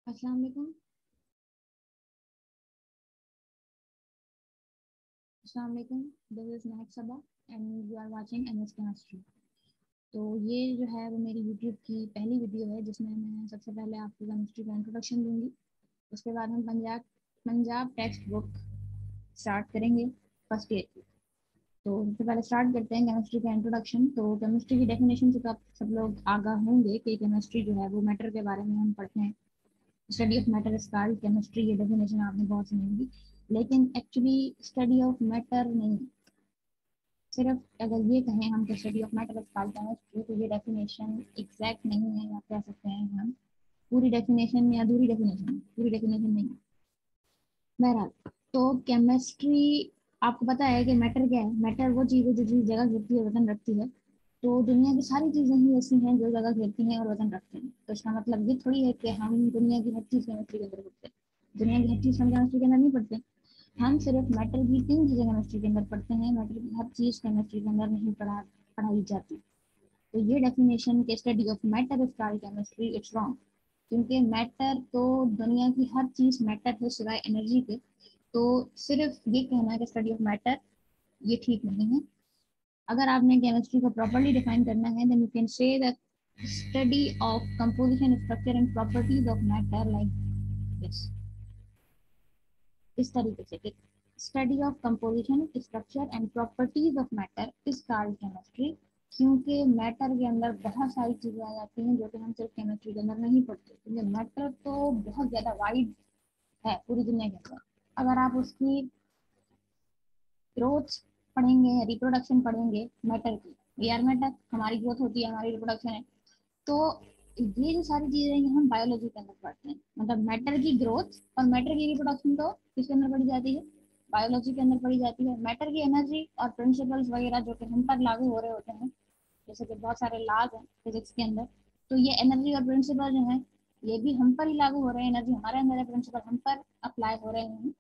अस्सलाम वालेकुम। अस्सलाम वालेकुम। This is Mehak Saba and you are watching MS chemistry. तो ये जो है वो मेरी यूट्यूब की पहली वीडियो है जिसमें मैं सबसे पहले आपको केमिस्ट्री का इंट्रोडक्शन दूंगी। उसके बाद हम पंजाब टेक्स्ट बुक स्टार्ट करेंगे फर्स्ट ईयर की। तो सबसे पहले स्टार्ट करते हैं केमिस्ट्री का इंट्रोडक्शन। तो केमिस्ट्री की डेफिनेशन से तो आप सब लोग आगाह होंगे कि केमिस्ट्री जो है वो मैटर के बारे में हम पढ़ते हैं। Study of matter is called chemistry, ये डेफिनेशन आपने बहुत सुनी होगी। लेकिन एक्चुअली स्टडी ऑफ मैटर नहीं, सिर्फ अगर ये कहें हम कि study of matter is called chemistry तो ये डेफिनेशन एग्जैक्ट नहीं है, या कह सकते हैं हम पूरी डेफिनेशन या अधूरी डेफिनेशन, पूरी डेफिनेशन नहीं है। बहरहाल, तो केमिस्ट्री, आपको पता है कि मैटर क्या है? मैटर वो चीज़ है जो चीज़ जगह घेरती है, वजन रखती है। तो दुनिया की सारी चीज़ें ही ऐसी हैं जो जगह घेरती हैं और वजन रखते हैं। तो इसका मतलब ये थोड़ी है कि हम दुनिया की हर चीज़ केमिस्ट्री के अंदर पढ़ते हैं। दुनिया की हर चीज़ हम केमिस्ट्री के अंदर नहीं पढ़ते। हम सिर्फ मैटर की तीन चीज़ें केमिस्ट्री के अंदर पढ़ते हैं, मैटर की हर चीज़ केमिस्ट्री के अंदर नहीं पढ़ाई जाती। तो ये डेफिनेशन के study of matter is called chemistry, it's wrong. क्योंकि मैटर तो दुनिया की हर चीज़ मैटर है सिवाय एनर्जी के। तो सिर्फ ये कहना कि स्टडी ऑफ मैटर, ये ठीक नहीं है। अगर आपने केमिस्ट्री को प्रॉपर्ली डिफाइन करना है then you can say that study of composition, structure and properties of matter like this, इस तरीके से कि study of composition, structure and properties of matter is called chemistry. क्योंकि मैटर के अंदर बहुत सारी चीजें आ जाती हैं जो कि हम सिर्फ केमिस्ट्री के अंदर नहीं पढ़ते, क्योंकि मैटर तो बहुत ज्यादा वाइड है पूरी दुनिया के अंदर। अगर आप उसकी ग्रोथ पढ़ेंगे, रिप्रोडक्शन पढ़ेंगे मैटर की, वी आर मैटर, हमारी ग्रोथ होती है, हमारी रिप्रोडक्शन है। तो ये जो सारी चीजें हैं हम बायोलॉजी के अंदर पढ़ते हैं। मतलब मैटर की ग्रोथ और मैटर की रिप्रोडक्शन तो किसके अंदर पढ़ी जाती है? बायोलॉजी के अंदर पढ़ी जाती है। मैटर की एनर्जी और प्रिंसिपल्स वगैरह जो कि हम पर लागू हो रहे होते हैं, जैसे कि बहुत सारे लॉज हैं फिजिक्स के अंदर, तो ये एनर्जी और प्रिंसिपल जो है ये भी हम पर ही लागू हो रहे हैं। एनर्जी हमारे अंदर है, प्रिंसिपल हम पर अप्लाई हो रहे हैं।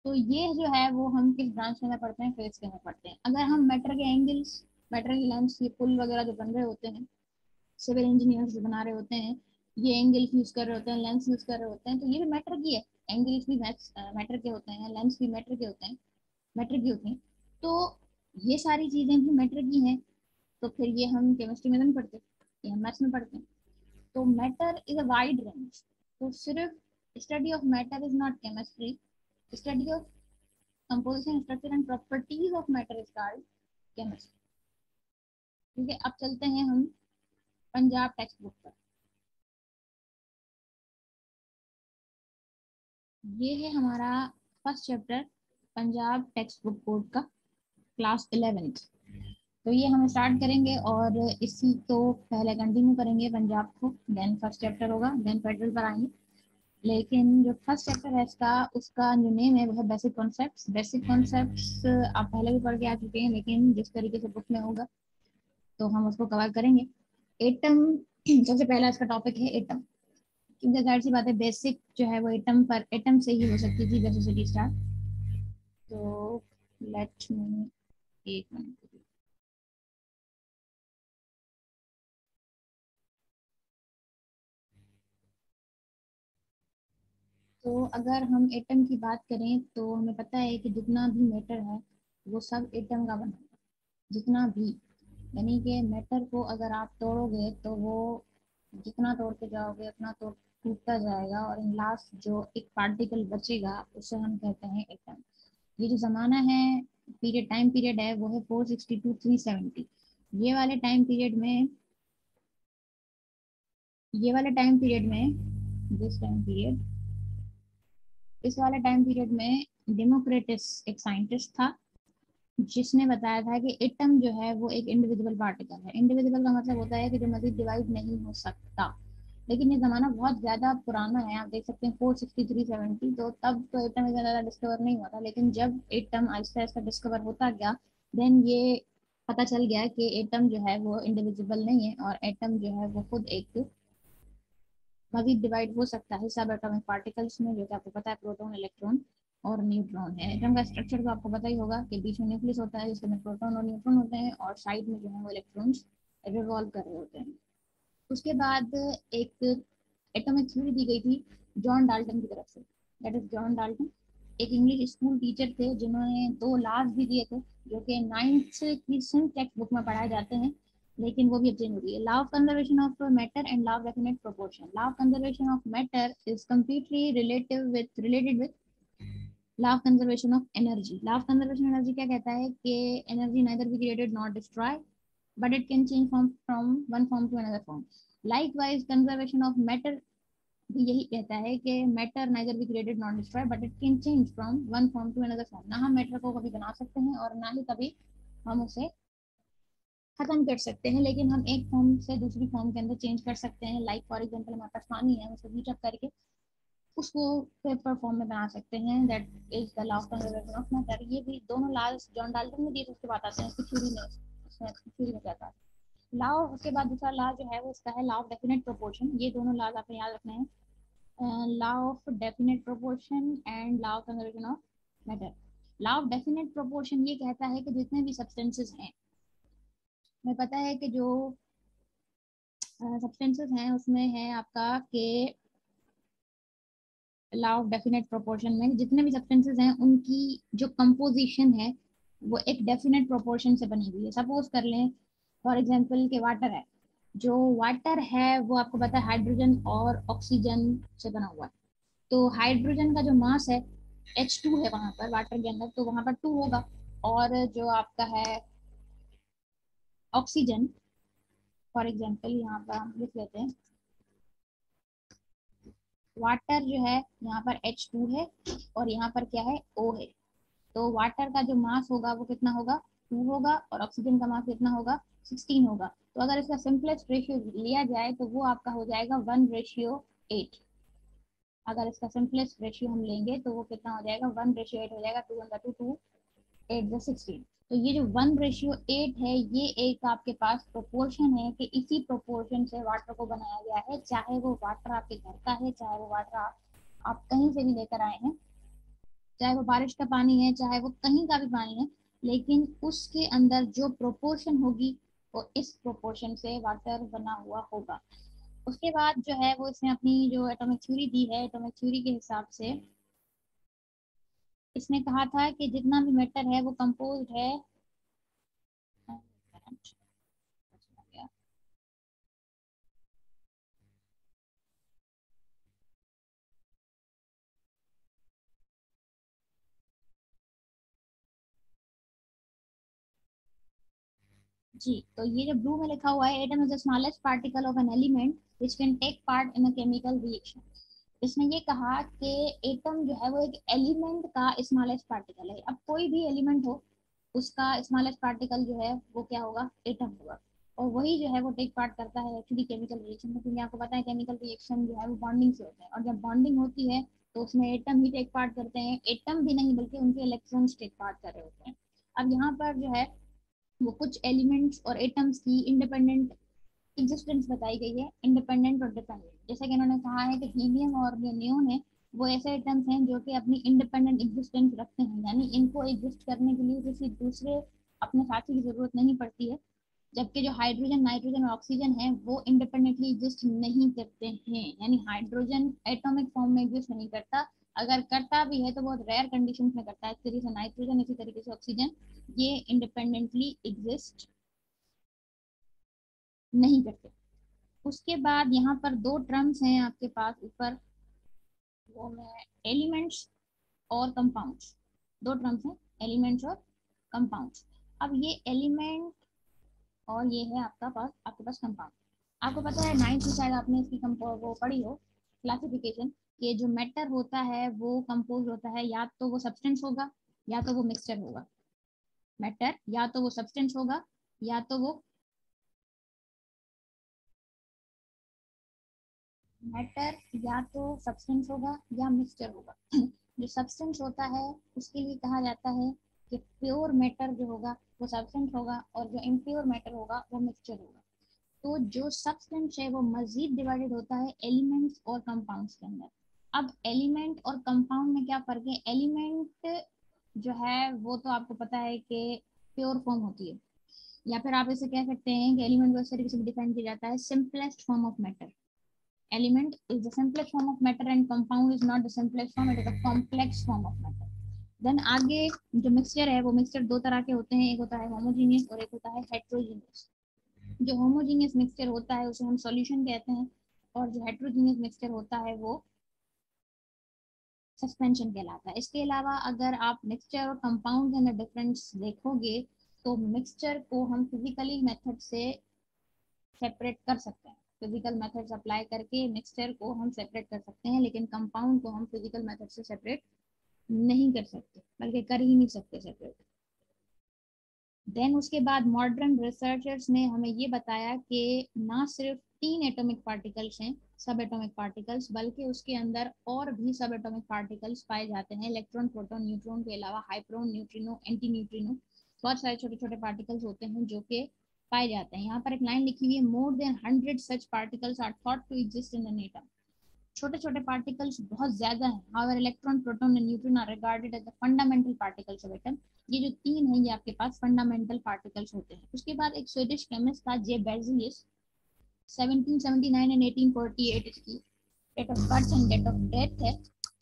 तो ये जो है वो हम किस ब्रांच के अंदर पढ़ते हैं? फिजिक्स के अंदर पढ़ते हैं। अगर हम मैटर के एंगल्स, मैटर की लेंस, ये पुल वगैरह जो बन रहे होते हैं, सिविल इंजीनियर्स जो बना रहे होते हैं, ये एंगल्स यूज कर रहे होते हैं, लेंस यूज कर रहे होते हैं, तो ये भी मैटर की है। एंगल्स भी मैटर के होते हैं, लेंस भी मैटर के होते हैं, मैटर की होती हैं। तो ये सारी चीजें भी मैटर की हैं। तो फिर ये हम केमिस्ट्री में नहीं पढ़ते, ये हम मैथ्स में पढ़ते हैं। तो matter is a wide range. तो सिर्फ study of matter is not chemistry. Study of composition, structure and properties of matter is called chemistry. ठीक है, अब चलते हैं हम पंजाब टेक्स्ट बुक पर। ये है हमारा first chapter, Punjab text book board का, क्लास 11th। तो ये हम स्टार्ट करेंगे और इसी को पहले कंटिन्यू करेंगे पंजाब को, देन फर्स्ट चैप्टर होगा, देन फेडरल पर आएंगे। लेकिन जो फर्स्ट चैप्टर है इसका, उसका जो नेम है वो है बेसिक कॉन्सेप्ट्स। बेसिक कॉन्सेप्ट्स आप पहले भी पढ़ के आ चुके हैं, लेकिन जिस तरीके से बुक में होगा तो हम उसको कवर करेंगे। एटम, सबसे पहला इसका टॉपिक है एटम। क्योंकि जाहिर सी बात है बेसिक जो है वो एटम पर, एटम से ही हो सकती थी बेसिसिटी स्टार्ट। तो लेट मी, एक मिनट। तो अगर हम एटम की बात करें तो हमें पता है कि जितना भी मैटर है वो सब एटम का बना है, जितना भी। यानी कि मैटर को अगर आप तोड़ोगे तो वो जितना तोड़ते जाओगे उतना तो टूटता जाएगा, और लास्ट जो एक पार्टिकल बचेगा उसे हम कहते हैं एटम। ये जो जमाना है, पीरियड, टाइम पीरियड है, वो है 460 to 370। ये वाले टाइम पीरियड में, ये वाले टाइम पीरियड में, दिस टाइम पीरियड, इस वाले टाइम पीरियड में डेमोक्रेटिस एक साइंटिस्ट था जिसने बताया था कि एटम जो है वो एक इंडिविजुअल पार्टिकल है। इंडिविजुअल का मतलब होता है कि जो मजीद डिवाइड नहीं हो सकता। लेकिन ये जमाना बहुत ज्यादा पुराना है, आप देख सकते हैं 460 370, तो तब तो एटम इतना ज्यादा डिस्कवर नहीं हुआ था। लेकिन जब एटम आहिस्ता आहिस्ता डिस्कवर होता गया, देन ये पता चल गया कि एटम जो है वो इंडिविजिबल नहीं है, और एटम जो है वो खुद एक मजीद डिवाइड हो सकता है सब एटॉमिक पार्टिकल्स में, जो कि आपको पता है प्रोटॉन, इलेक्ट्रॉन और न्यूट्रॉन है। एटम का स्ट्रक्चर तो आपको पता ही होगा कि बीच में न्यूक्लियस होता है जिसके अंदर प्रोटॉन और न्यूट्रॉन होते हैं, और साइड में जो है वो इलेक्ट्रॉन्स रिवॉल्व कर रहे होते हैं। उसके बाद एक एटॉमिक थ्योरी दी गई थी जॉन डाल्टन की तरफ से। दैट इज जॉन डाल्टन, एक इंग्लिश स्कूल टीचर थे जिन्होंने 2 लॉज भी दिए थे जो कि 9th की सिंथ टेक्स्ट बुक में पढ़ाए जाते हैं, लेकिन वो भी अब चेंज हो गई है। Law of conservation of matter and law of definite proportion. Law of conservation of matter is completely related with law of conservation of energy. Law of conservation energy क्या कहता है कि energy neither be created not destroy but it can change from one form to another form. Likewise conservation of matter भी यही कहता है कि matter neither be created not destroy but it can change from one form to another form. ना हम matter को कभी बना सकते हैं और ना ही कभी हम उसे खत्म कर सकते हैं, लेकिन हम एक फॉर्म से दूसरी फॉर्म के अंदर चेंज कर सकते हैं। लाइक फॉर एग्जांपल हमारे पास पानी है, उसे हीट अप करके उसको पेपर फॉर्म में बना सकते हैं। That is the law of conservation of matter. ये भी दोनों लॉज जॉन डाल्टन ने दिए थे, उसके बाद आते हैं इसकी थ्योरी में, इसमें थ्योरी में क्या था लॉ। उसके बाद दूसरा लॉ जो है वो इसका है लॉ ऑफ डेफिनेट प्रोपोर्शन। ये दोनों लॉज आपने याद रखने हैं, law of definite proportion and law of conservation of matter. Law of definite proportion ये कहता है कि जितने भी सब्सटेंसेस हैं, हमें पता है कि जो सब्सटेंसेस हैं उसमें है आपका के लॉ ऑफ डेफिनेट प्रोपोर्शन में जितने भी सब्सटेंसेस हैं उनकी जो कंपोजिशन है वो एक डेफिनेट प्रोपोर्शन से बनी हुई है। सपोज कर लें फॉर एग्जांपल के वाटर है, जो वाटर है वो आपको पता है हाइड्रोजन और ऑक्सीजन से बना हुआ है। तो हाइड्रोजन का जो मास है H2 है वहां पर वाटर के अंदर, तो वहां पर 2 होगा। और जो आपका है ऑक्सीजन, फॉर एग्जांपल यहाँ पर हम लिख लेते हैं वाटर जो है यहाँ पर H2 है और यहाँ पर क्या है O है। तो वाटर का जो मास होगा वो कितना होगा 2 होगा और ऑक्सीजन का मास कितना होगा 16 होगा। तो अगर इसका सिंपलेस्ट रेशियो लिया जाए तो वो आपका हो जाएगा 1:8। अगर इसका सिंपलेस्ट रेशियो हम लेंगे तो वो कितना हो जाएगा 1:8 हो जाएगा। 2 8 16। तो ये जो 1:8 है ये एक आपके पास प्रोपोर्शन है कि इसी प्रोपोर्शन से वाटर को बनाया गया है। चाहे वो वाटर आपके घर का है, चाहे वो वाटर आप कहीं से भी लेकर आए हैं, चाहे वो बारिश का पानी है, चाहे वो कहीं का भी पानी है, लेकिन उसके अंदर जो प्रोपोर्शन होगी वो इस प्रोपोर्शन से वाटर बना हुआ होगा। उसके बाद जो है वो इसने अपनी जो एटॉमिक थ्योरी दी है, एटॉमिक थ्योरी के हिसाब से इसने कहा था कि जितना भी मैटर है वो कंपोज्ड है। जी, तो ये जो ब्लू में लिखा हुआ है atom is the smallest particle of an element which can take part in a chemical reaction. इसने ये कहा कि एटम जो है वो एक एलिमेंट का स्मॉलेस्ट पार्टिकल है। अब कोई भी एलिमेंट हो उसका स्मॉलेस्ट पार्टिकल जो है वो क्या होगा एटम होगा। और वही जो है वो टेक पार्ट करता है एक्चुअली केमिकल रिएक्शन में, क्योंकि आपको पता है केमिकल रिएक्शन जो है वो बॉन्डिंग से होते हैं और जब बॉन्डिंग होती है तो उसमें एटम ही टेक पार्ट करते हैं। एटम भी नहीं बल्कि उनके इलेक्ट्रॉन्स टेक पार्ट कर रहे होते हैं। अब यहाँ पर जो है वो कुछ एलिमेंट्स और एटम्स की इंडिपेंडेंट एग्जिस्टेंस बताई गई है, इंडिपेंडेंट और डिपेंडेंट। जैसे कि इन्होंने कहा है कि हीलियम और जो नियोन है वो ऐसे एटम्स हैं जो कि अपनी इंडिपेंडेंट एग्जिस्टेंस रखते हैं, यानी इनको एग्जिस्ट करने के लिए किसी दूसरे अपने साथी की जरूरत नहीं पड़ती है। जबकि जो हाइड्रोजन नाइट्रोजन और ऑक्सीजन है वो इंडिपेंडेंटली एग्जिस्ट नहीं करते हैं, यानी हाइड्रोजन एटॉमिक फॉर्म में एग्जिस्ट नहीं करता। अगर करता भी है तो बहुत रेयर कंडीशंस में करता है। इस तरीके से नाइट्रोजन, इसी तरीके से ऑक्सीजन, ये इंडिपेंडेंटली एग्जिस्ट नहीं करते। उसके बाद यहाँ पर 2 टर्म्स हैं आपके पास ऊपर, वो है एलिमेंट्स और कंपाउंड्स। 2 टर्म्स हैं एलिमेंट्स और कंपाउंड्स। अब ये एलिमेंट और ये है आपके पास कंपाउंड। आपको पता है 9th में शायद आपने इसकी वो पढ़ी हो क्लासिफिकेशन, कि जो मैटर होता है वो कंपोज होता है या तो वो सब्सटेंस होगा या तो वो मिक्सचर होगा। मैटर या तो वो सब्सटेंस होगा या तो वो मैटर या तो सब्सटेंस होगा या मिक्सचर होगा। जो सब्सटेंस होता है उसके लिए कहा जाता है कि प्योर मैटर जो होगा वो सब्सटेंस होगा और जो इम्प्योर मैटर होगा वो मिक्सचर होगा। तो जो सब्सटेंस है वो मजीद डिवाइडेड होता है एलिमेंट्स और कंपाउंड्स के अंदर। अब एलिमेंट और कंपाउंड में क्या फर्क है? एलिमेंट जो है वो तो आपको पता है कि प्योर फॉर्म होती है, या फिर आप इसे कह सकते हैं कि एलिमेंट को इस तरीके से डिफाइन किया जाता है simplest form of matter. element is the simplest form of matter and compound is not the simplest form, it is a complex form of matter. Then आगे जो मिक्सचर है वो मिक्सचर दो तरह के होते हैं, एक होता है होमोजीनियस और एक होता है हेट्रोजीनियस। जो होमोजीनियस मिक्सचर होता है उसे हम सॉल्यूशन कहते हैं और जो हेट्रोजीनियस मिक्सचर होता है वो सस्पेंशन कहलाता है। इसके अलावा अगर आप मिक्सचर और कंपाउंड के अंदर डिफरेंस देखोगे तो मिक्सचर को हम फिजिकली मेथड से सेपरेट कर सकते हैं, फिजिकल मेथड्स अप्लाई करके मिक्सचर को हम सेपरेट कर सकते हैं, लेकिन कंपाउंड को हम फिजिकल मेथड से सेपरेट नहीं कर सकते, बल्कि कर ही नहीं सकते सेपरेट। देन उसके बाद मॉडर्न रिसर्चर्स ने हमें ये बताया कि ना सिर्फ 3 एटॉमिक पार्टिकल्स हैं सब एटॉमिक पार्टिकल्स, बल्कि उसके अंदर और भी सब एटॉमिक पार्टिकल्स पाए जाते हैं। इलेक्ट्रॉन, प्रोटॉन, न्यूट्रॉन के अलावा हाइड्रोन, न्यूट्रिनो, एंटी न्यूट्रिनो, बहुत सारे छोटे छोटे पार्टिकल्स होते हैं जो कि पाए जाते हैं। यहाँ पर एक लाइन लिखी हुई है, more than 100 such particles are thought to exist in an atom. छोटे छोटे पार्टिकल्स बहुत ज्यादा हैं। However electron, proton and neutron are regarded as the fundamental particles of atom. ये जो तीन हैं ये आपके पास फंडामेंटल पार्टिकल्स होते हैं। उसके बाद एक स्वीडिश केमिस्ट था जे बेrzelius, 1779 एंड 1848 इसकी date of birth and date of death है।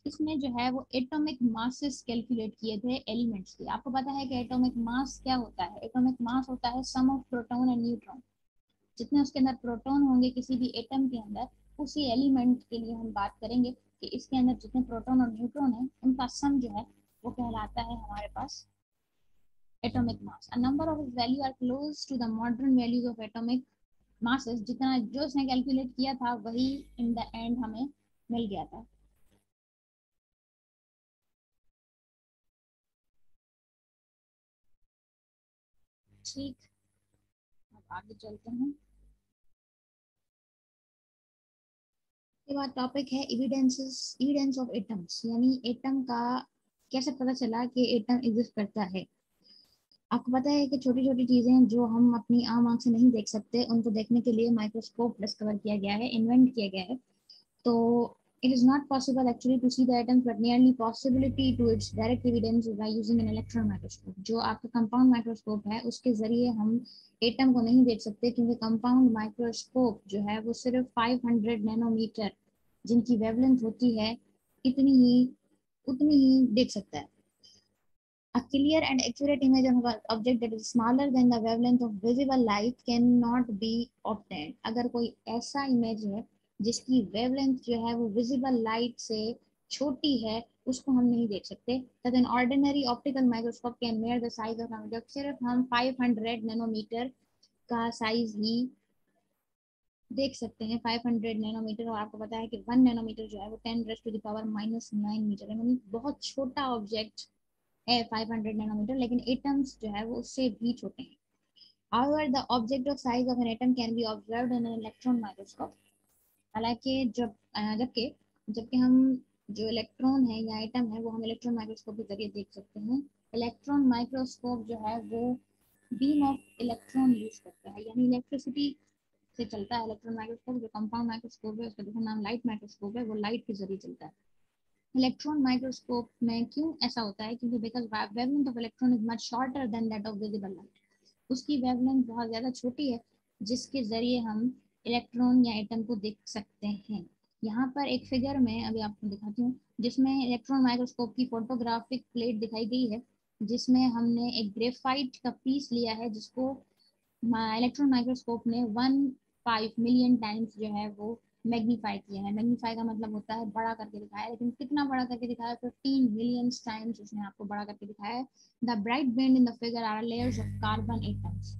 इसमें जो है वो एटॉमिक मासेस कैलकुलेट किए थे एलिमेंट्स के। आपको पता है कि एटॉमिक मास क्या होता है? एटॉमिक मास होता है सम ऑफ प्रोटॉन एंड न्यूट्रॉन। जितने उसके अंदर प्रोटॉन होंगे किसी भी एटम के अंदर, उसी एलिमेंट के लिए हम बात करेंगे कि इसके अंदर जितने प्रोटॉन और न्यूट्रॉन है उनका सम जो है वो कहलाता है हमारे पास atomic mass. A number of value are close to the modern values of atomic masses. जितना जो उसने कैलकुलेट किया था वही इन द एंड हमें मिल गया था। ठीक, अब आगे चलते हैं। इसके बाद टॉपिक है एविडेंस ऑफ एटम्स, यानी एटम का कैसे पता चला कि एटम एग्जिस्ट करता है। आपको पता है कि छोटी छोटी चीजें जो हम अपनी आम आंख से नहीं देख सकते उनको देखने के लिए माइक्रोस्कोप डिस्कवर किया गया है, इन्वेंट किया गया है। तो it is not possible actually to see the atoms but nearly possibility to its direct evidence by using an electron microscope। जो आपका कंपाउंड माइक्रोस्कोप है उसके जरिए हम एटम को नहीं देख सकते, क्योंकि कंपाउंड माइक्रोस्कोप जो है वो सिर्फ 500 नैनोमीटर जिनकी वेवलेंथ होती है इतनी ही उतनी ही देख सकता है। A clear and accurate image of an object that is smaller than the wavelength of visible light cannot be obtained। अगर कोई ऐसा इमेज है जिसकी वेवलेंथ जो है वो विजिबल लाइट से छोटी है उसको हम नहीं देख सकते। तब an ordinary optical microscope can measure the size of object. सिर्फ हम 500 नैनोमीटर का साइज ही देख सकते हैं, 500 नैनोमीटर। और आपको पता है कि 1 नैनोमीटर जो है वो 10⁻⁻⁹ मीटर है, यानी बहुत छोटा ऑब्जेक्ट है 500 नैनोमीटर, लेकिन एटम्स जो है वो उससे भी छोटे हैं। However, the objective size of an atom can be observed in an electron microscope। हालांकि जबकि जबकि हम जो इलेक्ट्रॉन है या एटम है वो हम इलेक्ट्रॉन माइक्रोस्कोप के जरिए देख सकते हैं। इलेक्ट्रॉन माइक्रोस्कोप जो है वो बीम ऑफ इलेक्ट्रॉन यूज करता है, यानी इलेक्ट्रिसिटी से चलता है। इलेक्ट्रॉन माइक्रोस्कोप जो कंपाउंड माइक्रोस्कोप है उसका दूसरा नाम लाइट माइक्रोस्कोप है, वो लाइट के जरिए चलता है। इलेक्ट्रॉन माइक्रोस्कोप में क्यों ऐसा होता है? क्योंकि because wavelength of electron is much shorter than that of visible light. उसकी वेवलेंथ बहुत ज़्यादा छोटी है जिसके ज़रिए हम इलेक्ट्रॉन या एटम को देख सकते हैं। यहाँ पर एक फिगर में अभी आपको दिखाती हूँ जिसमें इलेक्ट्रॉन माइक्रोस्कोप की फोटोग्राफिक प्लेट दिखाई गई है, जिसमें हमने एक ग्रेफाइट का पीस लिया है जिसको इलेक्ट्रॉन माइक्रोस्कोप ने 1.5 मिलियन टाइम्स जो है वो मैग्नीफाई किया है। मैग्नीफाई का मतलब होता है बड़ा करके दिखाया, लेकिन कितना बड़ा करके दिखाया? 15 मिलियन टाइम्स उसने आपको बड़ा करके दिखाया है। The bright band in the figure are layers of carbon atoms.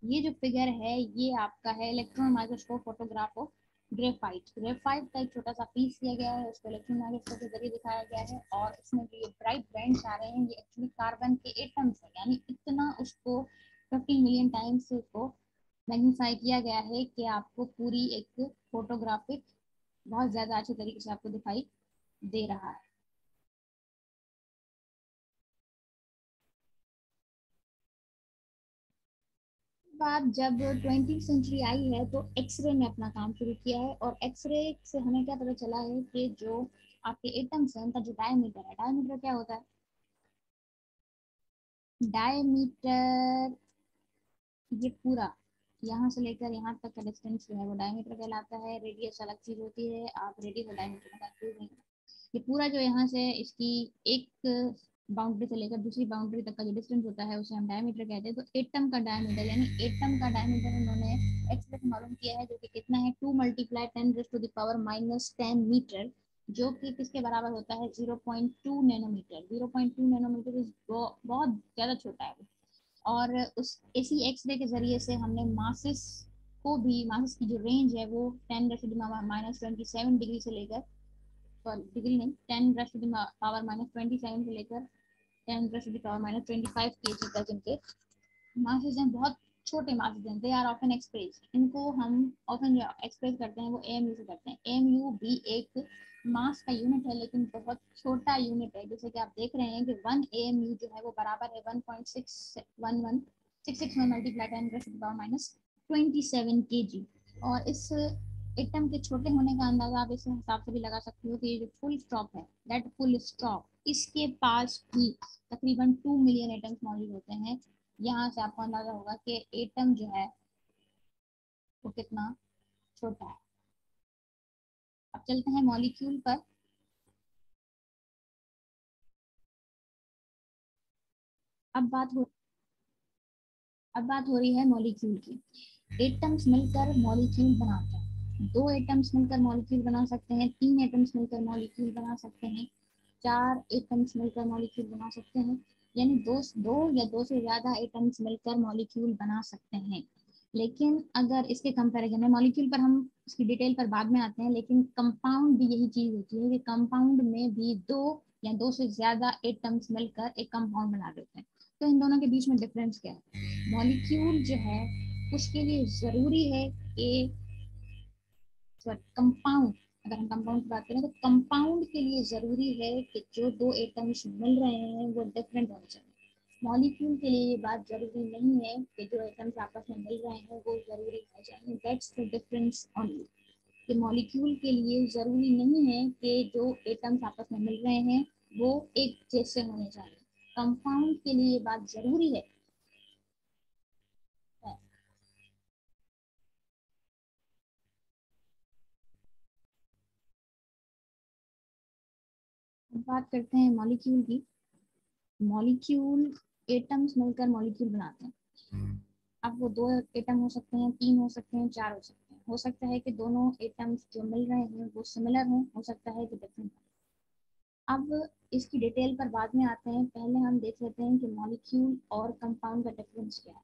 ये जो फिगर है ये आपका है electron microscope photograph of graphite. Graphite का एक छोटा सा पीस दिया गया है, उसको इलेक्ट्रॉन माइक्रोस्कोप के जरिए दिखाया गया है, और इसमें जो ये ब्राइट बैंड्स आ रहे हैं ये एक्चुअली कार्बन के एटम्स है, यानी इतना उसको 15 मिलियन टाइम्स से उसको मैग्नीफाई किया गया है कि आपको पूरी एक फोटोग्राफिक बहुत ज़्यादा अच्छे तरीके से आपको दिखाई दे रहा है। बाद जब 20वीं सेंचुरी आई है तो एक्सरे ने अपना काम शुरू किया है, और एक्सरे से हमें क्या पता चला है कि जो आपके एटम्स हैं उनका जो डायमीटर है, डायमीटर क्या होता है? डायमीटर ये पूरा यहाँ से लेकर यहाँ तक का डिस्टेंस जो है वो डायमीटर कहलाता है। रेडियस अलग चीज होती है, आप रेडियस और डायमीटर में कंफ्यूज नहीं होना। ये पूरा जो यहाँ से इसकी एक बाउंड्री से लेकर दूसरी बाउंड्री तक का जो डिस्टेंस होता है उसे हम डायमीटर कहते हैं। तो एटम का डायमीटर यानी एटम का डायमीटर उन्होंने एक्सप्रेस मालूम किया है, जो कि कितना है 2 × 10⁻⁻10 मीटर, जो कि किसके बराबर होता है 0.2 नैनोमीटर। 0.2 नैनोमीटर इज बहुत ज्यादा छोटा है। और उस इसी एक्सरे के जरिए से हमने मासिस को भी, मासिस की जो रेंज है वो 10⁻⁻27 डिग्री से लेकर, सॉरी डिग्री नहीं, 10⁻⁻27 से लेकर 10⁻⁻25 के जी तक इनके मासेस हैं। बहुत छोटे मासेस हैं, दे आर ऑफन एक्सप्रेस। इनको हम ऑफन जो एक्सप्रेस करते हैं वो एएमयू से करते हैं। एएमयू भी एक मास का यूनिट है, लेकिन बहुत छोटा यूनिट है। जैसे कि आप देख रहे हैं कि 1 एएमयू जो है वो बराबर है 1.611 मल्टीप्लाई 10⁻⁻27 केजी। और इस एटम के छोटे होने का अंदाजा आप इस हिसाब से भी लगा सकते हो कि ये जो फुल स्टॉप है, दैट फुल स्टॉप, इसके पास भी तकरीबन 2 मिलियन एटम्स मौजूद होते हैं। यहाँ से आपको अंदाजा होगा कि एटम जो है वो कितना छोटा है। अब चलते हैं मॉलिक्यूल पर। अब बात हो अब बात हो रही है मॉलिक्यूल की। एटम्स मिलकर मॉलिक्यूल बनाते हैं। 2 एटम्स मिलकर मॉलिक्यूल बना सकते हैं, 3 एटम्स मिलकर मॉलिक्यूल बना सकते हैं, 4 एटम्स मिलकर मॉलिक्यूल बना सकते हैं, यानी दो या दो से ज्यादा एटम्स मिलकर मॉलिक्यूल बना सकते हैं। लेकिन अगर इसके कंपैरिजन में, मॉलिक्यूल पर हम इसकी डिटेल पर बाद में आते हैं, लेकिन कंपाउंड भी यही चीज होती है कि कंपाउंड में भी दो या दो से ज्यादा एटम्स मिलकर एक कंपाउंड बना देते हैं। तो इन दोनों के बीच में डिफरेंस क्या है? मॉलिक्यूल जो है उसके लिए जरूरी है कि कंपाउंड, अगर हम कंपाउंड की बात करें तो कंपाउंड के लिए जरूरी है कि जो दो एटम्स मिल रहे हैं वो डिफरेंट होने चाहिए। मॉलिक्यूल के लिए ये बात जरूरी नहीं है कि जो एटम्स आपस में मिल रहे हैं वो जरूरी हो जाए। That's the difference only. कि मॉलिक्यूल के लिए जरूरी नहीं है कि जो एटम्स आपस में मिल रहे हैं वो एक जैसे होने चाहिए। कंपाउंड के लिए ये बात जरूरी है। अब बात करते हैं मॉलिक्यूल की। मॉलिक्यूल, एटम्स मिलकर मॉलिक्यूल बनाते हैं। अब वो 2 एटम हो सकते हैं, 3 हो सकते हैं, 4 हो सकते हैं। हो सकता है कि दोनों एटम्स जो मिल रहे हैं वो सिमिलर हों, हो सकता है कि डिफरेंट हो। अब इसकी डिटेल पर बाद में आते हैं, पहले हम देख लेते हैं कि मॉलिक्यूल और कंपाउंड का डिफरेंस क्या है।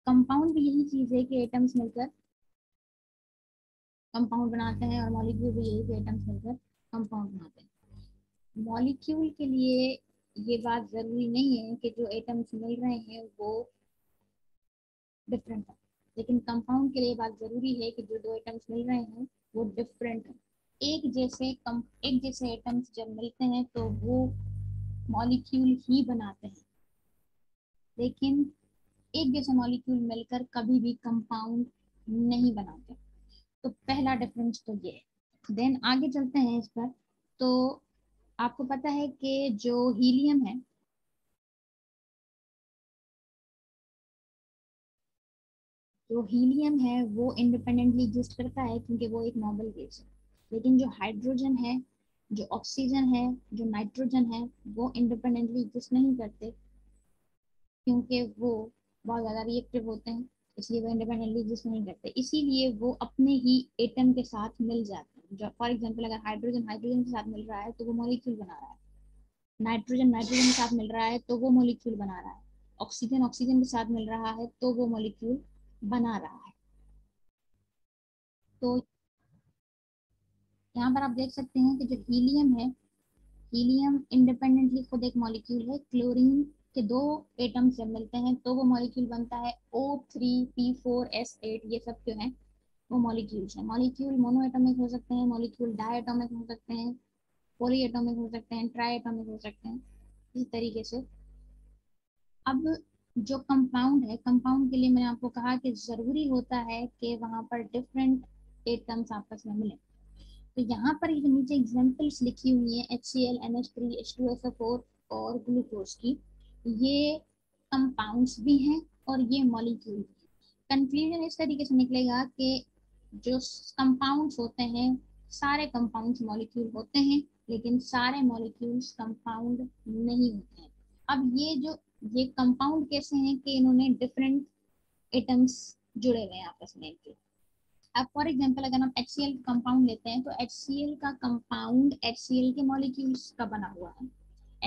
कंपाउंड भी यही चीज़ है कि एटम्स मिलकर कंपाउंड बनाते हैं, और मॉलिक्यूल भी यही कि एटम्स मिलकर कंपाउंड बनाते हैं। मॉलिक्यूल के लिए ये बात जरूरी नहीं है कि जो एटम्स मिल रहे हैं वो डिफरेंट है, लेकिन कंपाउंड के लिए बात जरूरी है कि जो दो एटम्स मिल रहे हैं वो डिफरेंट है। एक जैसे एटम्स जब मिलते हैं तो वो मॉलिक्यूल ही बनाते हैं, लेकिन एक जैसे मॉलिक्यूल मिलकर कभी भी कंपाउंड नहीं बनाते। तो पहला डिफरेंस तो ये है। देन आगे चलते हैं इस पर। तो आपको पता है कि जो हीलियम है, वो इंडिपेंडेंटली एग्जिस्ट करता है क्योंकि वो एक नोबल गैस है। लेकिन जो हाइड्रोजन है, जो ऑक्सीजन है, जो नाइट्रोजन है, वो इंडिपेंडेंटली एग्जिस्ट नहीं करते क्योंकि वो बहुत ज़्यादा रिएक्टिव होते हैं, इसलिए वो इंडिपेंडेंटली एग्जिस्ट नहीं करते। इसीलिए वो अपने ही एटम के साथ मिल जाते हैं। जो फॉर एग्जाम्पल अगर हाइड्रोजन हाइड्रोजन के साथ मिल रहा है तो वो मॉलिक्यूल बना रहा है, नाइट्रोजन नाइट्रोजन के साथ मिल रहा है तो वो मॉलिक्यूल बना रहा है, ऑक्सीजन ऑक्सीजन के साथ मिल रहा है तो वो मॉलिक्यूल बना रहा है। तो यहाँ पर आप देख सकते हैं कि जो हीलियम है, हीलियम इंडिपेंडेंटली खुद एक मॉलिक्यूल है। क्लोरीन के दो एटम्स जब मिलते हैं तो वो मॉलिक्यूल बनता है O3P4S8। ये सब जो है वो मॉलिक्यूल्स हैं। मॉलिक्यूल मोनो एटॉमिक हो सकते हैं, मॉलिक्यूल डाई एटॉमिक हो सकते हैं, पॉली एटॉमिक हो सकते हैं, ट्राई एटॉमिक हो सकते हैं, इस तरीके से। अब जो कंपाउंड है, कंपाउंड के लिए मैंने आपको कहा कि जरूरी होता है कि वहां पर डिफरेंट एटम्स आपस में मिले। तो यहाँ पर ये नीचे एग्जांपल्स लिखी हुई हैं HCl, NH3, H2SO4 और ग्लूकोज की। ये कंपाउंड्स भी हैं और ये मॉलिक्यूल भी हैं। कंक्लूजन इस तरीके से निकलेगा कि जो कंपाउंड्स होते हैं, सारे कंपाउंड्स मॉलिक्यूल होते हैं, लेकिन सारे मॉलिक्यूल्स कंपाउंड नहीं होते हैं। अब ये कंपाउंड कैसे हैं कि इन्होंने डिफरेंट एटम्स जुड़े हुए हैं आपस में इनके। अब फॉर एग्जांपल अगर हम HCl कंपाउंड लेते हैं तो HCl का कंपाउंड HCl के मॉलिक्यूल्स का बना हुआ है।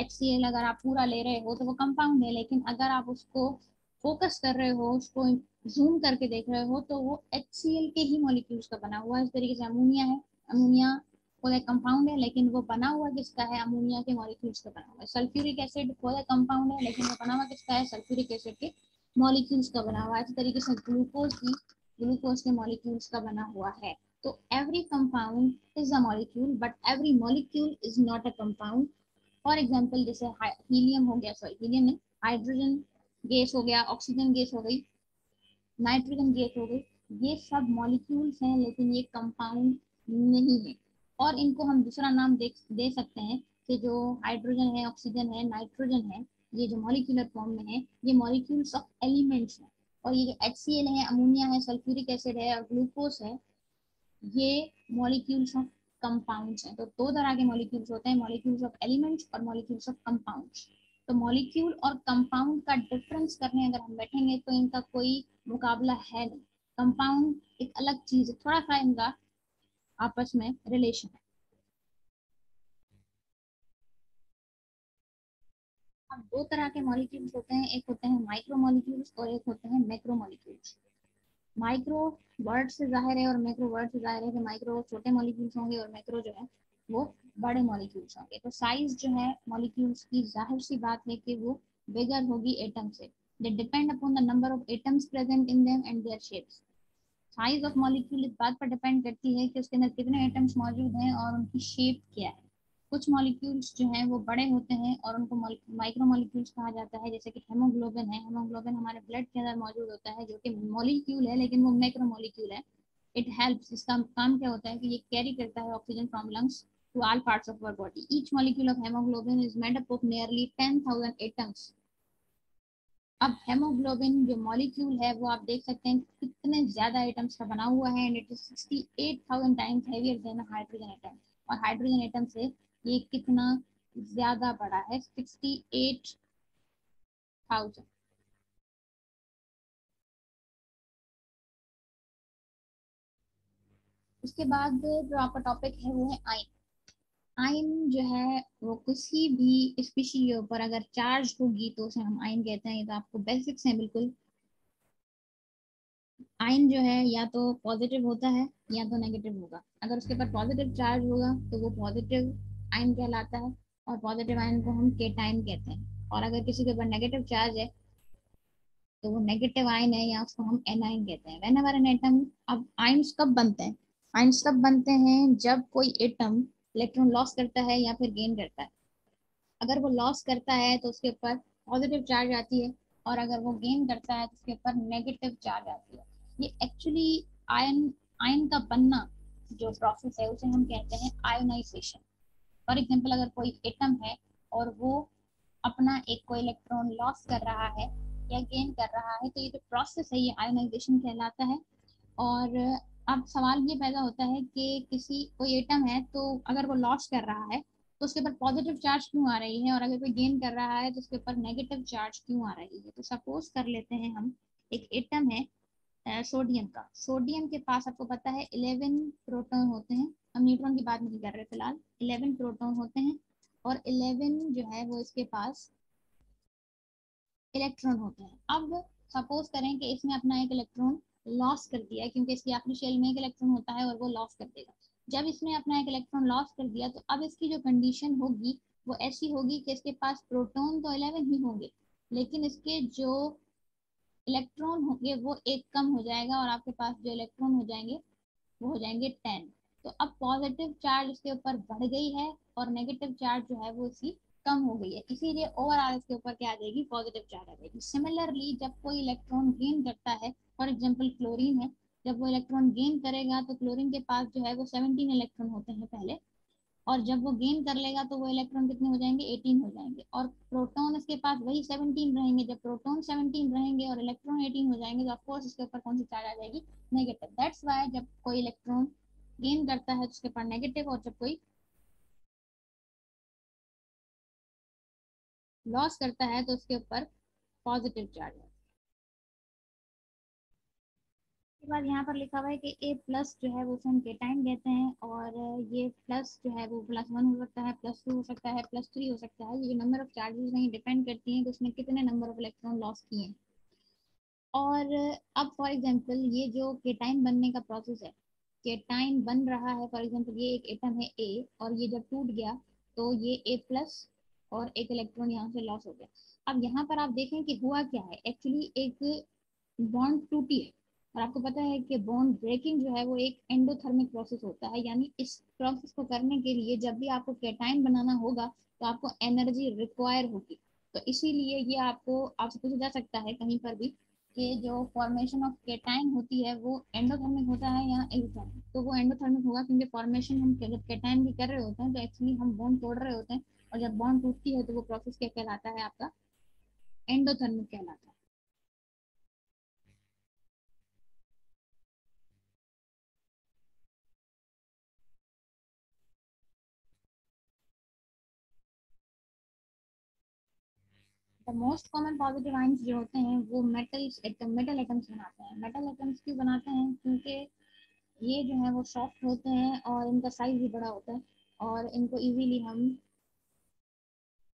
HCl अगर आप पूरा ले रहे हो तो वो कंपाउंड है, लेकिन अगर आप उसको फोकस कर रहे हो, उसको जूम करके देख रहे हो, तो वो HCl के ही मॉलिक्यूल्स का बना हुआ है। इस तरीके से अमोनिया है, अमोनिया खुद एक कंपाउंड है, लेकिन वो बना हुआ किसका है? अमोनिया के मॉलिक्यूल्स का बना हुआ है। सल्फ्यूरिक एसिड खुद एक कंपाउंड है, लेकिन वो बना हुआ किसका है? सल्फ्यूरिक एसिड के मॉलिक्यूल्स का बना हुआ है। इस तरीके से ग्लूकोज के मॉलिक्यूल्स का बना हुआ है। तो every compound is a molecule, but every molecule is not a compound. For example जैसे हीलियम हो गया, सॉरी हीलियम नहीं, हाइड्रोजन गैस हो गया, ऑक्सीजन गैस हो गई, नाइट्रोजन गैस हो गई, ये सब मॉलिक्यूल्स हैं, लेकिन ये कंपाउंड नहीं है। और इनको हम दूसरा नाम दे सकते हैं कि जो हाइड्रोजन है, ऑक्सीजन है, नाइट्रोजन है, ये जो मॉलिक्यूलर फॉर्म में है, ये मॉलिक्यूल्स ऑफ एलिमेंट्स हैं। और ये जो HCl है, अमोनिया है, सल्फ्यूरिक एसिड है और ग्लूकोज है, ये मॉलिक्यूल्स ऑफ कंपाउंड्स हैं। तो दो तरह के मॉलिक्यूल्स होते हैं, मॉलिक्यूल्स ऑफ एलिमेंट्स और मॉलिक्यूल्स ऑफ कंपाउंड्स। तो मॉलिक्यूल और कंपाउंड का डिफरेंस करने अगर हम बैठेंगे तो इनका कोई मुकाबला है नहीं। कंपाउंड एक अलग चीज है, थोड़ा सा इनका आपस में रिलेशन है। अब दो तरह के मॉलिक्यूल्स होते हैं, एक होते हैं माइक्रो मॉलिक्यूल्स और एक होते हैं मैक्रो मॉलिक्यूल्स। माइक्रो वर्ड से जाहिर है और मैक्रो वर्ड से जाहिर है कि माइक्रो छोटे मॉलिक्यूल्स होंगे और मैक्रो जो है वो बड़े मॉलिक्यूल्स होंगे। तो साइज जो है मॉलिक्यूल्स की, जाहिर सी बात है कि वो बिगर होगी एटम से। They depend upon the number of atoms present in them and their shapes. Size of molecule इस बात पर डिपेंड करती है कि उसके अंदर कितने एटम्स मौजूद हैं और उनकी शेप क्या है। कुछ मॉलिक्यूल्स जो हैं वो बड़े होते हैं और उनको माइक्रो मॉलिक्यूल्स कहा जाता है, जैसे कि हेमोग्लोबिन है। हेमोग्लोबिन हमारे ब्लड के अंदर मौजूद होता है, जो कि मॉलिक्यूल है लेकिन वो मैक्रो मॉलिक्यूल है। इट हेल्प्स, इसका काम क्या होता है कि ये कैरी करता है oxygen from lungs to all parts of our body. Each molecule of haemoglobin is made up of nearly 10,000 atoms. अब हेमोग्लोबिन जो मॉलिक्यूल है वो आप देख सकते हैं कितने ज्यादा आइटम्स का बना हुआ है, and it is 68,000 times heavier than hydrogen atom. और हाइड्रोजन एटम से ये कितना ज्यादा बड़ा है? 68,000। उसके बाद जो आपका टॉपिक है वो है आयन। आयन जो है वो किसी भी स्पीशी के ऊपर अगर चार्ज होगी तो उसे हम आयन कहते हैं। ये तो आपको बेसिक्स हैं बिल्कुल। आयन जो है या तो पॉजिटिव होता है या तो नेगेटिव होगा। अगर उसके ऊपर पॉजिटिव चार्ज होगा तो वो पॉजिटिव आयन कहलाता है, और पॉजिटिव आयन को हम केटाइन कहते हैं। और अगर किसी के ऊपर नेगेटिव चार्ज है तो वो नेगेटिव आयन है, या उसको हम एनाइन कहते हैं। वेन एवर एन एटम, अब आयन्स कब बनते हैं? आयन्स तब बनते हैं जब कोई एटम इलेक्ट्रॉन लॉस करता है या फिर गेन करता है। अगर वो लॉस करता है तो उसके ऊपर पॉजिटिव चार्ज आती है, और अगर वो गेन करता है तो उसके ऊपर नेगेटिव चार्ज आती है। ये एक्चुअली आयन आयन का बनना जो प्रोसेस है उसे हम कहते हैं आयोनाइजेशन। फॉर एग्जाम्पल अगर कोई एटम है और वो अपना एक कोई इलेक्ट्रॉन लॉस कर रहा है या गेन कर रहा है, तो ये जो प्रोसेस है ये आयोनाइजेशन कहलाता है। और अब सवाल ये पैदा होता है कि किसी कोई एटम है तो अगर वो लॉस कर रहा है तो उसके ऊपर पॉजिटिव चार्ज क्यों आ रही है, और अगर कोई गेन कर रहा है तो उसके ऊपर नेगेटिव चार्ज क्यों आ रही है। तो सपोज कर लेते हैं हम, एक एटम है सोडियम का। सोडियम के पास आपको पता है 11 प्रोटॉन होते हैं। हम न्यूट्रॉन की बात नहीं कर रहे फिलहाल। 11 प्रोटॉन होते हैं और 11 जो है वो इसके पास इलेक्ट्रॉन होते हैं। अब सपोज करें कि इसने अपना एक इलेक्ट्रॉन लॉस कर दिया, क्योंकि इसकी आखिरी शेल में एक इलेक्ट्रॉन होता है और वो लॉस कर देगा। जब इसने अपना एक इलेक्ट्रॉन लॉस कर दिया तो अब इसकी जो कंडीशन होगी वो ऐसी होगी कि इसके पास प्रोटॉन तो 11 ही होंगे, लेकिन इसके जो इलेक्ट्रॉन होंगे वो एक कम हो जाएगा, और आपके पास जो इलेक्ट्रॉन हो जाएंगे वो हो जाएंगे 10। तो अब पॉजिटिव चार्ज इसके ऊपर बढ़ गई है और नेगेटिव चार्ज जो है वो इसकी कम हो गई है, इसीलिए ओवरऑल इसके ऊपर क्या आ जाएगी? पॉजिटिव चार्ज आ जाएगी। सिमिलरली जब कोई इलेक्ट्रॉन गेन करता है, फॉर एग्जांपल क्लोरीन है, जब वो इलेक्ट्रॉन गेन करेगा तो क्लोरीन के पास जो है वो 17 इलेक्ट्रॉन होते हैं पहले, और जब वो गेन कर लेगा तो वो इलेक्ट्रॉन कितने हो जाएंगे, 18 हो जाएंगे। और प्रोटॉन इसके पास वही 17 रहेंगे। जब प्रोटॉन 17 रहेंगे और इलेक्ट्रॉन 18 हो जाएंगे तो ऑफकोर्स इसके ऊपर कौन सी चार्ज आ जाएगी, नेगेटिव। दैट्स वाई जब कोई इलेक्ट्रॉन गेन करता है तो उसके पास नेगेटिव, और जब कोई लॉस करता है तो उसके ऊपर पॉजिटिव चार्ज है। उसके बाद यहाँ पर लिखा हुआ है कि ए प्लस जो है वो उसे हम केटाइन कहते हैं, और ये प्लस जो है वो +1 हो सकता है, +2 हो सकता है, +3 हो सकता है। ये जो नंबर ऑफ चार्जेस नहीं डिपेंड करती हैं कि उसने कितने नंबर ऑफ इलेक्ट्रॉन लॉस किए हैं। और अब फॉर एग्जांपल ये जो केटाइन बनने का प्रोसेस है, केटाइन बन रहा है, फॉर एग्जांपल ये एक एटम है ए, और ये जब टूट गया तो ये ए प्लस और एक इलेक्ट्रॉन यहाँ से लॉस हो गया। अब यहाँ पर आप देखें कि हुआ क्या है, एक्चुअली एक बॉन्ड टूटी है। और आपको पता है कि बॉन्ड ब्रेकिंग जो है वो एक एंडोथर्मिक प्रोसेस होता है, यानी इस प्रोसेस को करने के लिए जब भी आपको केटाइन बनाना होगा तो आपको एनर्जी रिक्वायर होगी। तो इसीलिए ये आपको आपसे पूछा जा सकता है कहीं पर भी कि जो फॉर्मेशन ऑफ केटाइन होती है वो एंडोथर्मिक होता है या एक्सोथर्मिक। तो वो एंडोथर्मिक होगा क्योंकि फॉर्मेशन हम जब केटाइन की कर रहे होते हैं तो एक्चुअली हम बॉन्ड तोड़ रहे होते हैं, और जब बॉन्ड टूटती है तो वो प्रोसेस क्या कहलाता है, आपका एंडोथर्मिक कहलाता है। The most common positive ions जो होते हैं वो मेटल एटम्स बनाते हैं। मेटल एटम्स क्यों बनाते हैं, क्योंकि ये जो है वो सॉफ्ट होते हैं और इनका साइज भी बड़ा होता है, और इनको इजीली हम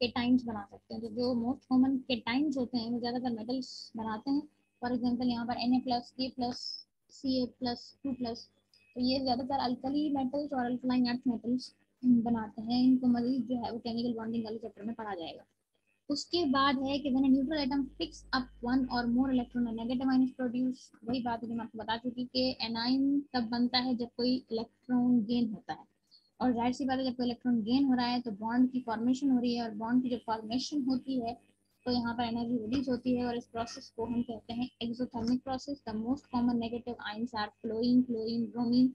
केटाइन्स बना सकते हैं। तो जो मोस्ट कॉमन केटाइन्स होते हैं वो ज़्यादातर मेटल्स बनाते हैं। फॉर एग्जांपल यहाँ पर Na+, K+, Ca+, 2+। तो ये ज़्यादातर अल्कली मेटल्स और अल्कलाइन अर्थ मेटल्स बनाते हैं। इनको मजीद जो है वो केमिकल बॉन्डिंग वाले चैप्टर में पढ़ा जाएगा। उसके बाद है कि when a neutral atom picks up one और मोर इलेक्ट्रॉन और नेगेटिव आयन इज प्रोड्यूस। वही बात है जो मैं आपको बता चुकी कि एनाइन तब बनता है जब कोई इलेक्ट्रॉन गेन होता है। और जाहिर सी बात है जब कोई इलेक्ट्रॉन गेन हो रहा है तो बॉन्ड की फॉर्मेशन हो रही है, और बॉन्ड की जो फॉर्मेशन होती है तो यहाँ पर एनर्जी रिलीज होती है, और इस प्रोसेस को हम कहते हैं exothermic process. The most common negative ions are fluorine, chlorine, bromine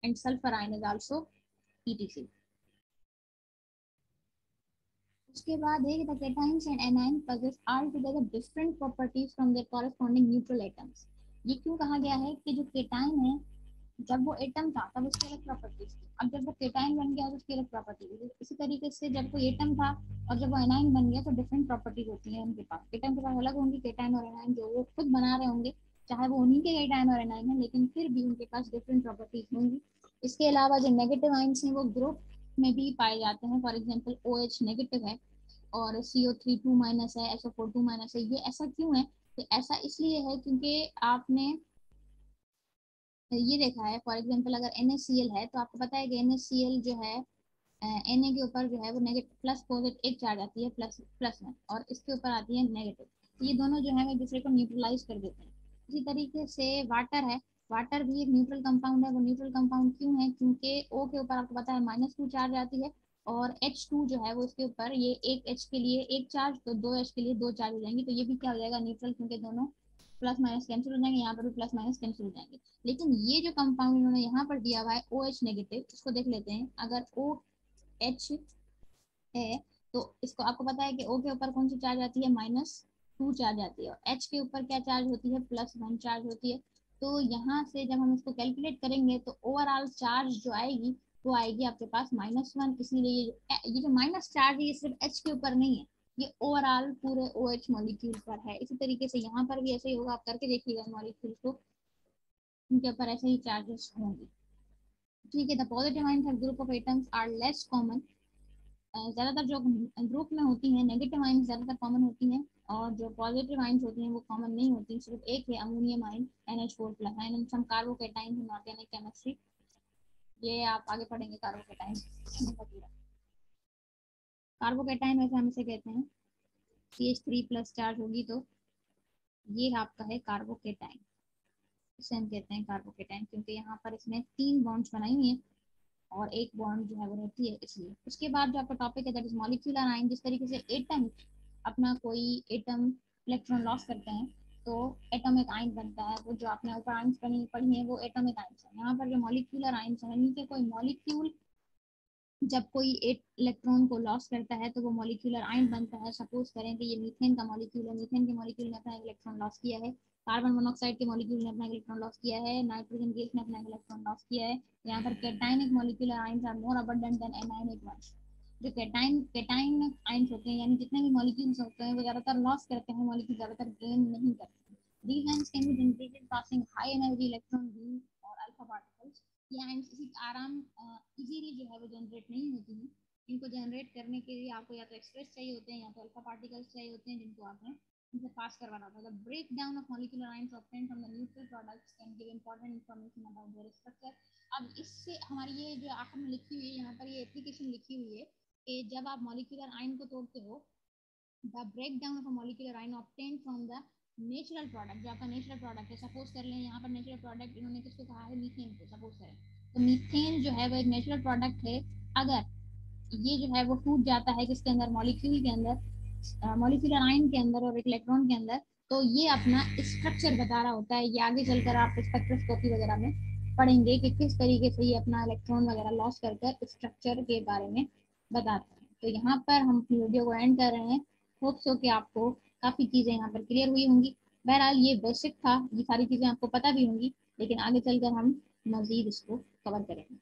and sulphur ion is also ETC। उसके बाद है the cations and anion possess altogether different properties from their corresponding neutral atoms। ये क्यों कहा गया है कि जो केटाइन है जब वो एटम था तब उसकी अलग प्रॉपर्टीज थी, अब जब वो केटाइन बन गया तो उसकी अलग प्रॉपर्टी थी। इसी तरीके से जब कोई एटम था और जब वो एनाइन बन गया तो डिफरेंट प्रॉपर्टीज होती हैं उनके पास। एटम के पास अलग होंगी केटाइन और एनाइन जो वो खुद बना रहे होंगे, चाहे वो उन्हीं के केटाइन और एनाइन है, लेकिन फिर भी उनके पास डिफरेंट प्रॉपर्टीज होंगी। इसके अलावा जो नेगेटिव आइंस हैं वो ग्रुप में भी पाए जाते हैं। फॉर एग्जाम्पल OH नेगेटिव है और CO3 2- है, SO4 2- है। ये ऐसा क्यों है, तो ऐसा इसलिए है क्योंकि आपने ये देखा है, फॉर एग्जांपल अगर NaCl है तो आपको पता है कि NaCl जो है Na के ऊपर जो है वो नेगेटिव प्लस पॉजिटिव एक चार्ज आती है, प्लस प्लस में, और इसके ऊपर आती है नेगेटिव। तो ये दोनों जो है वो एक दूसरे को न्यूट्रलाइज कर देते हैं। इसी तरीके से वाटर है, वाटर भी एक न्यूट्रल कंपाउंड है। वो न्यूट्रल कंपाउंड क्यों है, क्योंकि O के ऊपर आपको पता है -2 चार्ज आती है, और H2 जो है वो इसके ऊपर, ये एक H के लिए एक चार्ज, तो 2 H के लिए 2 चार्ज हो जाएंगे। तो ये भी क्या हो जाएगा, न्यूट्रल, क्योंकि दोनों प्लस माइनस कैंसिल हो जाएंगे, यहाँ पर भी प्लस माइनस कैंसिल हो जाएंगे। लेकिन ये जो कंपाउंड इन्होंने यहाँ पर दिया हुआ है OH नेगेटिव, इसको देख लेते हैं। अगर OH है तो इसको आपको पता है कि O के ऊपर कौन सी चार्ज आती है, -2 चार्ज आती है, और H के ऊपर क्या चार्ज होती है, +1 चार्ज होती है। तो यहाँ से जब हम इसको कैलकुलेट करेंगे तो ओवरऑल चार्ज जो आएगी वो आएगी आपके पास -1। इसलिए ये जो माइनस चार्ज है ये सिर्फ H के ऊपर नहीं है, ये ओवरऑल पूरे OH मॉलिक्यूल पर है। इसी तरीके से यहाँ पर भी ऐसे ही होगा, आप करके देखिएगा मॉलिक्यूल को, उनके ऊपर ऐसे ही चार्जेस होंगे। ठीक है, the positive ions of group of atoms are less common. ज़्यादातर जो ग्रुप में होती हैं नेगेटिव आयंस ज़्यादातर कॉमन होती हैं, और जो पॉजिटिव आयंस होती हैं वो कॉमन नहीं होती। सिर्फ एक है ammonium ion NH4+ and some carbocation in organic chemistry. ये आप आगे पढ़ेंगे कार्बोकेटाइन वगैरह। कार्बोकेटाइन वैसे हम इसे कहते हैं CH3+ चार्ज होगी तो ये आपका है कार्बोकेटाइन। इसे हम कहते हैं कार्बोकेटाइन क्योंकि यहाँ पर इसने 3 बॉन्ड्स बनाई हुई हैं और एक बॉन्ड जो है वो रहती है, इसलिए। उसके बाद जो आपका टॉपिक है दैट इज मॉलिक्यूलर आयन। जिस तरीके से एटम, अपना कोई एटम इलेक्ट्रॉन लॉस करते हैं तो एटॉमिक आयन बनता है। वो जो आपने ऊपर आयंस पढ़ी है वो एटॉमिक आयंस है। यहाँ पर जो मॉलिक्यूलर आयंस है नीचे कोई मॉलिक्यूल जब कोई एक इलेक्ट्रॉन को लॉस करता है तो वो मॉलिक्यूलर आयन बनता है। सपोज करें कि ये मीथेन का मॉलिक्यूल है, मीथेन के मॉलिक्यूल ने अपना इलेक्ट्रॉन लॉस किया है, कार्बन मोनोऑक्साइड के मॉलिक्यूल ने अपना इलेक्ट्रॉन लॉस किया है, नाइट्रोजन गैस ने अपना इलेक्ट्रॉन लॉस किया है। यहाँ पर cationic molecular ions are more abundant than anionic ones. जो कैटाइन आयंस होते हैं, यानी जितने भी मॉलिक्यूल्स होते हैं, वो ज्यादातर लॉस करते हैं, मॉलिक्यूल ज्यादातर गेन नहीं करते। These ions can be generated passing high energy electron beams और alpha particles। ये आयंस किसी आराम इजीली जो है वो जनरेट नहीं होती हैं। इनको जनरेट करने के लिए आपको या तो एक्सप्रेस चाहिए होते हैं या तो अल्फा पार्टिकल्स चाहिए होते हैं, जिनको आपने इनसे पास करवाना होता है। The break down of molecular ions obtained from the neutral products can give important information about their structure. अब इससे हमारी ये जो आखिर में लिखी हुई है, यहाँ पर ये एप्लीकेशन लिखी हुई है कि जब आप मॉलिक्यूलर आयन को तोड़ते हो, the break down of a molecular ion obtained from the natural product. जो आपका नेचुरल प्रोडक्ट है, सपोज कर लें यहाँ पर नेचुरल प्रोडक्ट इन्होंने किसको कहा है, मीथेन को सपोज करें। तो मीथेन जो है वो एक नेचुरल प्रोडक्ट है। अगर ये जो है वो टूट जाता है किसके अंदर, मॉलिक्यूल के अंदर, मॉलिक्यूलर आयन के अंदर और एक इलेक्ट्रॉन के अंदर, तो ये अपना स्ट्रक्चर बता रहा होता है। ये आगे चलकर आप स्पेक्ट्रोस्कोपी वगैरह में पढ़ेंगे कि किस तरीके से ये अपना इलेक्ट्रॉन वगैरह लॉस कर कर स्ट्रक्चर के बारे में बताता है। तो यहाँ पर हम अपनी वीडियो को एंड कर रहे हैं। होप सो कि आपको काफ़ी चीज़ें यहाँ पर क्लियर हुई होंगी। बहरहाल ये बेसिक था, ये सारी चीज़ें आपको पता भी होंगी, लेकिन आगे चलकर हम मज़ीद इसको कवर करेंगे।